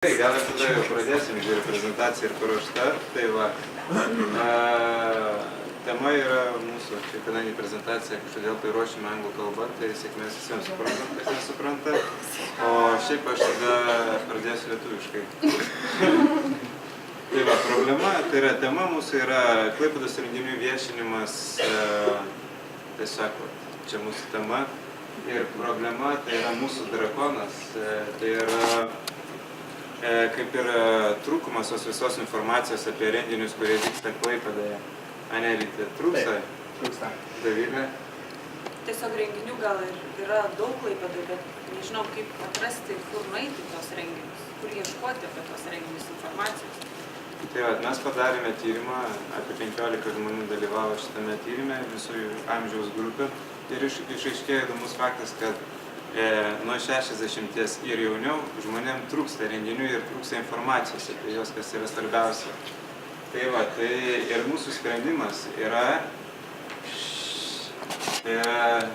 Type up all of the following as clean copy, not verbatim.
Gal aš tada jau pradėsim, žiūrėjau prezentaciją ir paruošta. Tai va, tema yra mūsų, čia kadangi prezentacija kažkodėl tai ruošime anglų kalbą, tai sėkmės visiems suprantam, kas nesupranta. O šiaip aš tada pradėsiu lietuviškai. Tai va, problema, tai yra tema mūsų yra Klaipėdos renginių viešinimas, tiesiog, čia mūsų tema. Ir problema tai yra mūsų drakonas, tai yra kaip ir trūkumas tos visos informacijos apie renginius, kurie vyksta Klaipėdoje. Anelyti, trūksta? Trūksta. Davilė? Tiesiog renginių gal ir yra daug Klaipėdoje, bet nežinau, kaip atrasti, kur nueiti tos renginius, kur ieškoti apie tos renginius informacijos. Tai va, mes padarėme tyrimą, apie 15 žmonių dalyvavo šitame tyrime, visų amžiaus grupių. Ir išaiškėjo įdomus faktas, kad nuo 60 ir jauniau žmonėm trūksta renginių ir trūksta informacijos apie juos, kas yra svarbiausia. Tai va, tai ir mūsų sprendimas yra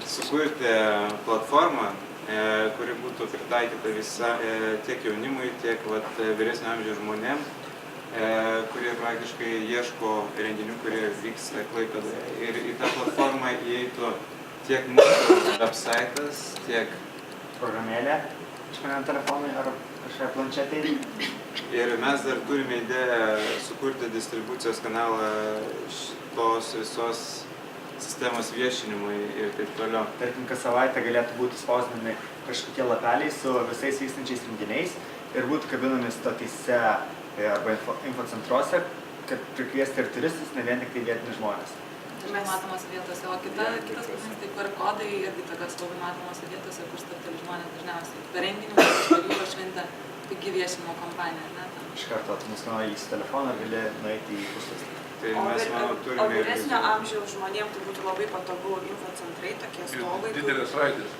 sukurti platformą, kuri būtų pritaikyta tiek jaunimui, tiek vyresnio amžiaus žmonėm, kurie praktiškai ieško renginių, kurie vyksta Klaipėdoje. Ir į tą platformą įeitų tiek mūsų websaitas, tiek programėlė išmaniam telefonui ar kažkokia planšetė. Ir mes dar turime idėją sukurti distribucijos kanalą šitos visos sistemos viešinimui ir taip toliau. Tarkim, kas savaitę galėtų būti spausdinami kažkokie lapeliai su visais vykstančiais renginiais ir būtų kabinami stotyse arba infocentruose, kad prikviesti ir turistus, ne vien tik tai vietinius žmonės. Mes matomos vietose, o kitas pusės tai QR kodai irgi tokios labai matomos vietose, kur stabteli žmonės dažniausiai. Per renginį, per jūros šventę, pigi viešinimo kompanija, ar ne? Iš karto tu nuskanuoji į telefoną ir gali nueiti į puslapį. Tai mes, manau, turime... O vyresnio amžiaus žmonėm tai būtų labai patogu infocentrai, tokie stovai. Didelės raidės.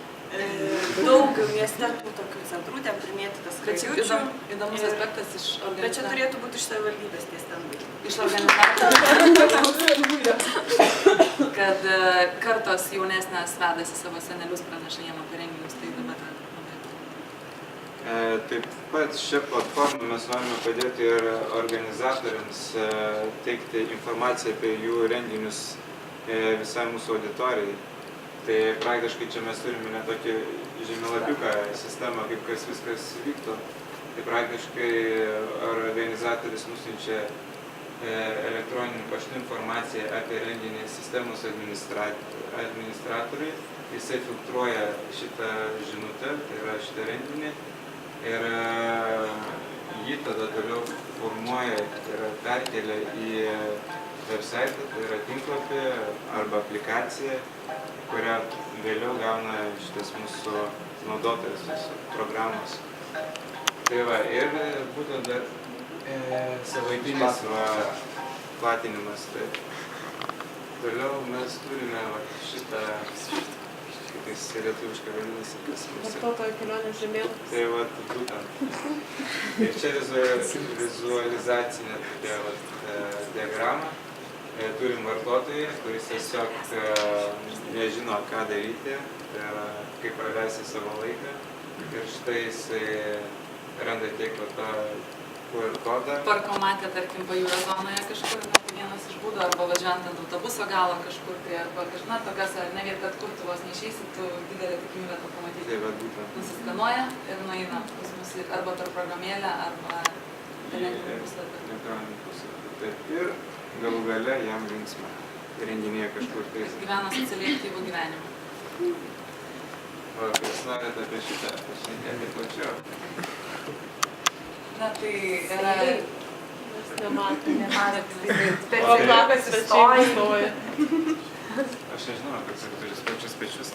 Daug mieste tų tokių centrų, ten primėtytas skraidučių. Įdomus aspektas iš organizacijos. Bet čia turėtų būti iš savivaldybės tie stendai. Iš organizacijos, kad kartos jaunesnės vedasi savo senelius, praneša jiem apie renginius, tai dabar Taip pat šią platformą mes norime padėti ir organizatoriams teikti informaciją apie jų renginius visai mūsų auditorijai. Tai praktiškai čia mes turime ne tokį žemėlapiuką sistemą, kaip kas viskas vyktų. Tai praktiškai organizatorius nusiunčia elektroninį paštu informaciją apie renginį sistemos administratoriui. Jisai filtruoja šitą žinutę, tai yra šitą renginį. Ir jį tada toliau formuoja, tai yra perkelia į website, tai yra tinklapį arba aplikaciją, kurią vėliau gauna šitas mūsų naudotojas, mūsų programos. Tai va, ir būtent dar savaitinis platinimas. Tai toliau mes turime šitą lietuvišką vadinasi, kas mūsų. Vartotojo kelionės žemėlapis. Tai va, būtent. Ir čia vizualizacinė tokia diagrama. Turim vartotoją, kuris tiesiog nežino, ką daryti, tai yra, kaip praleisti savo laiką. Ir štai jisai randa tiek tą QR kodą. parkomatė, tarkim, pajūrio zonoje kažkur, tai vienas iš būdų, arba važiuojant ant autobuso galo kažkur, tai arba kažkur, tokias, ar ne vieta, kad kur tu vos neišeisi, tu didelę tikimybę to pamatyti. Tai va, būtent. Nusiskanuoja ir nueina pas mus arba per programėlę, arba elektroninį puslapį. Elektroninį puslapį. Taip, ir galų gale jam linksma renginėje kažkur tai. Gyvena socialiai aktyvų gyvenimą. O, kas norėt apie šitą, pašnekėti plačiau. Na, tai yra... Nematome. Lapas įstoja. Aš nežinau, kad sakau, turi pačius pečius.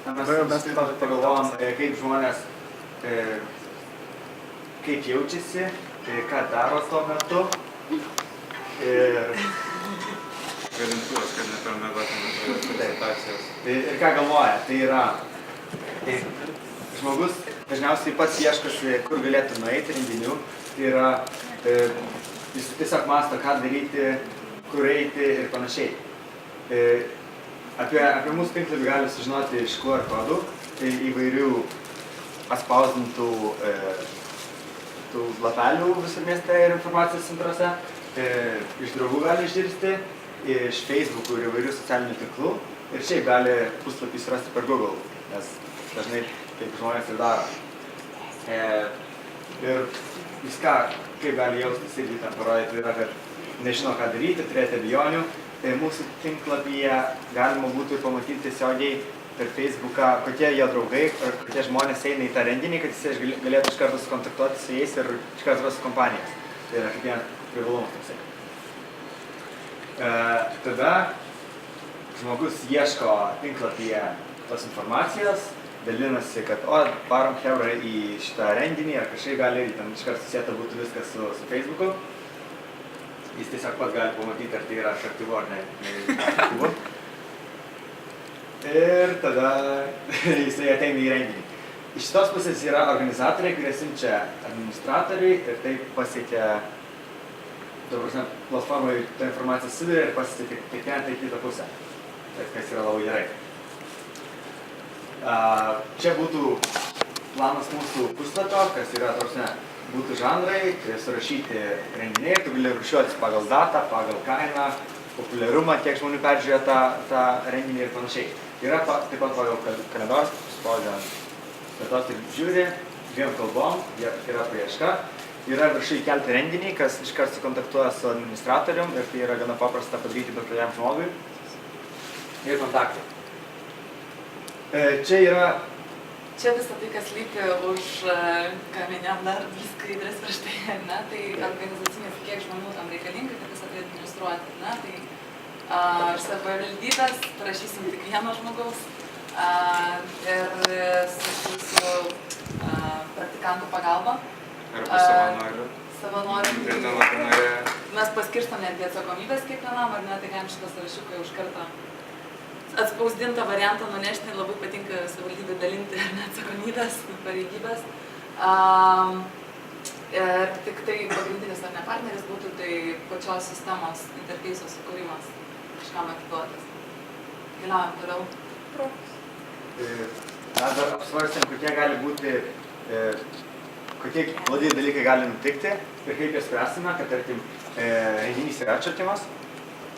Mes taip pat pagalvojom, kaip žmonės, kaip jaučiasi, ką daro tuo metu. Ir Garantūros, kad nepermėgotume prezentacijos. ir ką galvoja, tai yra, žmogus dažniausiai pats ieškosi, kur galėtų nueiti renginių, tai yra, jis tiesiog mąsto, ką daryti, kur eiti ir panašiai. Apie mūsų tinklapį gali sužinoti iš QR kodų, tai įvairių atspausdintų lapelių visur mieste ir informacijos centruose, iš draugų gali išgirsti, iš Facebook'ų ir įvairių socialinių tinklų ir šiaip gali puslapį surasti per Google, nes dažnai taip žmonės ir daro. Ir viską, kaip gali jaustis irgi ten parodyti, yra, kad nežino, ką daryti, turėti abejonių. Tai mūsų tinklapyje galima būtų pamatyti tiesiogiai per Facebooką, kokie jie draugai ir kokie žmonės eina į tą renginį, kad jis galėtų iš karto sukontaktuoti su jais ir iš karto rasti kompanijas. Tai yra kaip vienas privalumas toksai. Tada žmogus ieško tinklapyje tos informacijos, dalinasi, kad varom chebra į šitą renginį ar kažkaip gali ir ten iš karto susėta būtų viskas su Facebooku. Jis tiesiog pats gali pamatyti, ar tai yra aktyvu ar ne aktyvu. Ir tada jisai ateina į renginį. Iš šitos pusės yra organizatoriai, kurie siunčia administratoriui ir taip pasiekia, platformai tą informaciją sudarė ir pasiekia tiek vieną, tiek kitą pusę. Tai kas yra labai gerai. Čia būtų planas mūsų puslapio, kas yra, būtų žanrai, surašyti renginiai, tu gali rūšiuotis pagal datą, pagal kainą, populiarumą, kiek žmonių peržiūrėjo tą renginį ir panašiai. Yra taip pat pagal kalendorius, spaudžia vietos ir žiūri, 2 kalbom, yra paieška. Yra viršai kelti renginį, kas iškart sukontaktuoja su administratorium ir tai yra gana paprasta padaryti bet kuriam žmogui. Ir kontaktai. Čia yra... Čia visą tai, kas lypi už, ką minėjom dar 2 skaidrės prieš tai, ne, tai organizacinės, kiek žmonių tam reikalinga, kad visą tai administruoti, ne, tai iš savivaldybės prašysim tik vieno žmogaus ir su praktikantų pagalba. Arba savanorių. Savanorių. Mes paskirstam netgi atsakomybės kiekvienam, ar ne, tai galim šitą sąrašiuką iš karto atspausdintą variantą nunešti, labai patinka savivaldybė dalinti atsakomybės, pareigybės. Ir tik tai pagrindinis ar ne partneris būtų tai pačios sistemos interfeiso sukūrimas kažkam atiduotas. Keliaujam toliau. Mes dar apsvarstėm, kokie gali būti, kokie blogi dalykai gali nutikti ir kaip jas spręsime, kad tarkim renginys yra atšaukiamas.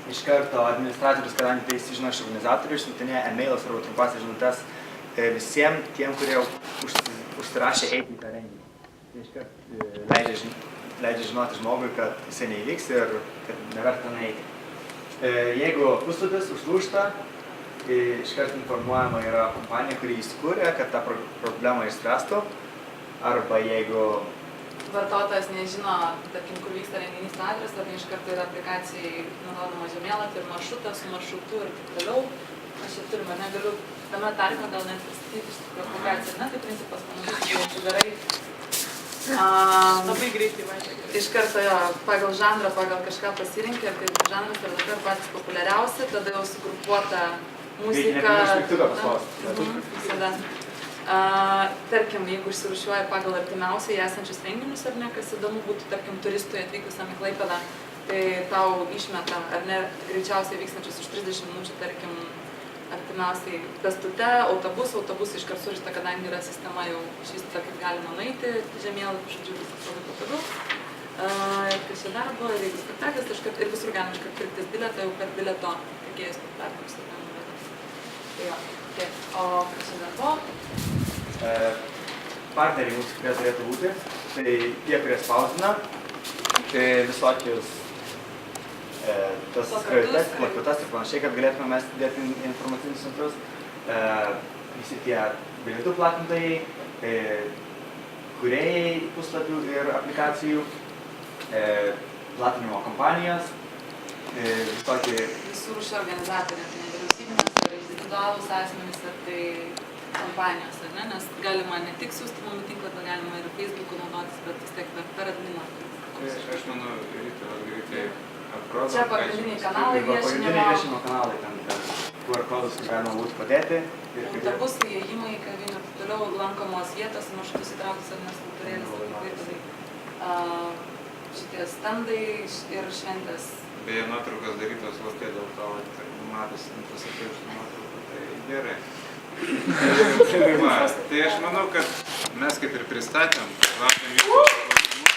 Iš karto administratorius, kadangi tai jis žino iš organizatorių, išsiuntinėja e-mailas arba trumpasias žinutes visiems tiem, kurie užsirašė eiti į tą renginį. Tai iš karto leidžia žinoti žmogui, kad jisai neįvyks ir kad neverta neiti. Jeigu puslapis užlūžta, iš karto informuojama yra kompanija, kuri įsikūrė, kad tą problemą išspręstų. Arba jeigu vartotojas nežino, tarkim, kur vyksta renginys adresas, ar ne iš karto yra aplikacijai nurodoma žemėlapį ir maršrutą su maršrutu ir taip toliau. Aš čia turim, ar negaliu tame tarime gal net pristatyti iš tikrųjų aplikaciją, ne, tai principas panašus, kai atsidarai. Labai greitai važiuoja. Iš karto jo, pagal žanrą, pagal kažką pasirinkti, ir kaip žanras ir dabar patys populiariausi, tada jau sugrupuota muzika. Visada. Tarkim, jeigu išsirūšiuoja pagal artimiausiai esančius renginius, ar ne, kas įdomu būtų, tarkim, turistui atvykusiam į Klaipėdą, tai tau išmeta, ar ne, greičiausiai vykstančius už 30 minučių, tarkim, artimiausiai pėstute, autobusai iškart surišta, kadangi yra sistema jau išvystyta, kaip galima nueiti, žemėlapį, žodžiu, viskas labai patogu. Ir kas čia dar buvo, ir jeigu spektaklis, ir visur galima iškart pirktis bilietą, jau per bilieto pirkėjų spektaklius. O kas čia dar buvo? Partneriai mūsų, kurie turėtų būti, tai tie, kurie spausdina, tai visokius tas plakatus ir panašiai, kad galėtume mes dėti informacinius centrus, visi tie bilietų platintojai, kūrėjai puslapių ir aplikacijų, platinimo kompanijos, visokie... Visų rūšių organizatoriai, tai nevyriausybinės, tai individualūs asmenys, ar tai kompanijos, ar ne? Nes galima ne tik siūsti mum tinklapį, galima ir Facebook'u naudotis, bet vis tiek per adminą. Aš manau, greitai aprodo. Čia pagrindiniai kanalai viešinimo. Pagrindiniai viešinimo kanalai, ten QR kodus, kur galima būtų padėti. Autobusai, įėjimai, kavinių, toliau lankomos vietos, maršrutus įtrauktus ar neskultūrėlis, šitie standai ir šventės. Beje, nuotraukas darytos lauke dėl to, matosi, pasakiau iš nuotraukų, tai gerai. Tai aš manau, kad mes kaip ir pristatėm, laukiam jūsų